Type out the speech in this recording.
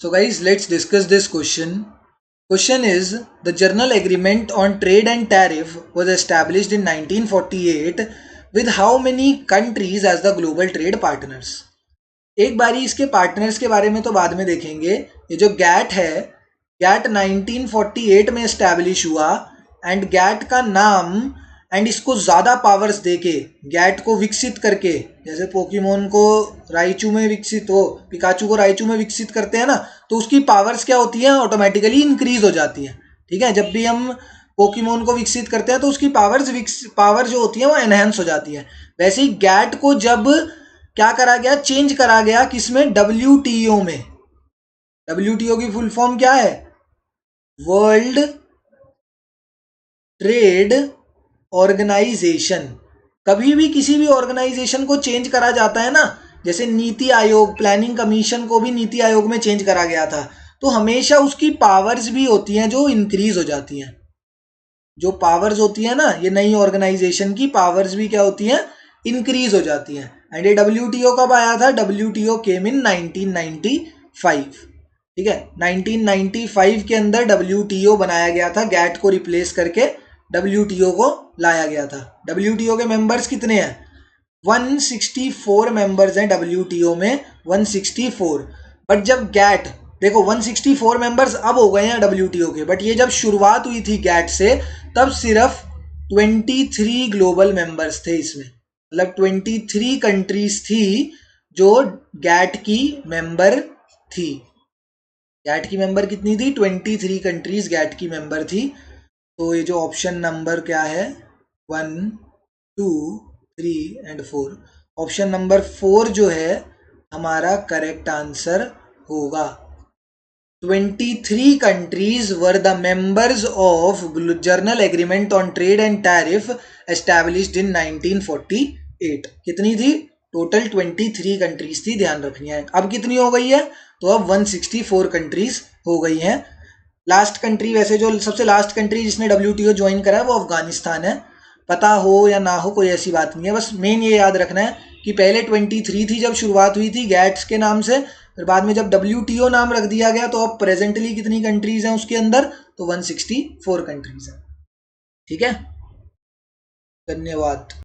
So guys, let's discuss this question. Question is, the General Agreement on Trade and Tariff was established in 1948 with how many countries as the global trade partners? एक बारी इसके partners के बारे में तो बाद में देखेंगे. ये जो गैट है, गैट 1948 में एस्टैब्लिश हुआ एंड गैट का नाम एंड इसको ज़्यादा पावर्स देके, गैट को विकसित करके, जैसे पोकेमोन को राइचू में विकसित हो, पिकाचू को राइचू में विकसित करते हैं ना, तो उसकी पावर्स क्या होती हैं, ऑटोमेटिकली इंक्रीज हो जाती हैं. ठीक है, जब भी हम पोकेमोन को विकसित करते हैं तो उसकी पावर जो होती है वो एनहेंस हो जाती है. वैसे ही गैट को जब क्या करा गया, चेंज करा गया, किसमें, WTO में. WTO की फुल फॉर्म क्या है, वर्ल्ड ट्रेड ऑर्गेनाइजेशन. कभी भी किसी भी ऑर्गेनाइजेशन को चेंज करा जाता है ना, जैसे नीति आयोग, प्लानिंग कमीशन को भी नीति आयोग में चेंज करा गया था, तो हमेशा उसकी पावर्स भी होती हैं जो इंक्रीज हो जाती हैं. जो पावर्स होती है ना, ये नई ऑर्गेनाइजेशन की पावर्स भी क्या होती हैं, इंक्रीज हो जाती हैं. एंड ये WTO कब आया था, WTO केम इन 1995. ठीक है, 1995 के अंदर WTO बनाया गया था, गैट को रिप्लेस करके WTO को लाया गया था. WTO के मेंबर्स कितने हैं, 164 मेंबर्स हैं WTO में, 164. बट जब गैट, देखो 164 मेंबर्स अब हो गए हैं WTO के, बट ये जब शुरुआत हुई थी गैट से, तब सिर्फ 23 ग्लोबल मेंबर्स थे इसमें. मतलब 23 कंट्रीज थी जो गैट की मेंबर थी. गैट की मेंबर कितनी थी, 23 कंट्रीज गैट की मेंबर थी. तो ये जो ऑप्शन नंबर क्या है, 1, 2, 3 एंड 4, ऑप्शन नंबर 4 जो है हमारा करेक्ट आंसर होगा. 23 countries were the members of Journal Agreement on Trade and Tariff established in 1948. कितनी थी, टोटल 23 कंट्रीज थी, ध्यान रखनी है. अब कितनी हो गई है, तो अब 164 कंट्रीज हो गई हैं. लास्ट कंट्री, वैसे जो सबसे लास्ट कंट्री जिसने WTO ज्वाइन करा है वो अफगानिस्तान है. पता हो या ना हो कोई ऐसी बात नहीं है, बस मेन ये याद रखना है कि पहले 23 थी जब शुरुआत हुई थी गैट्स के नाम से, फिर बाद में जब WTO नाम रख दिया गया तो अब प्रेजेंटली कितनी कंट्रीज हैं उसके अंदर, तो 164 कंट्रीज हैं. ठीक है, धन्यवाद.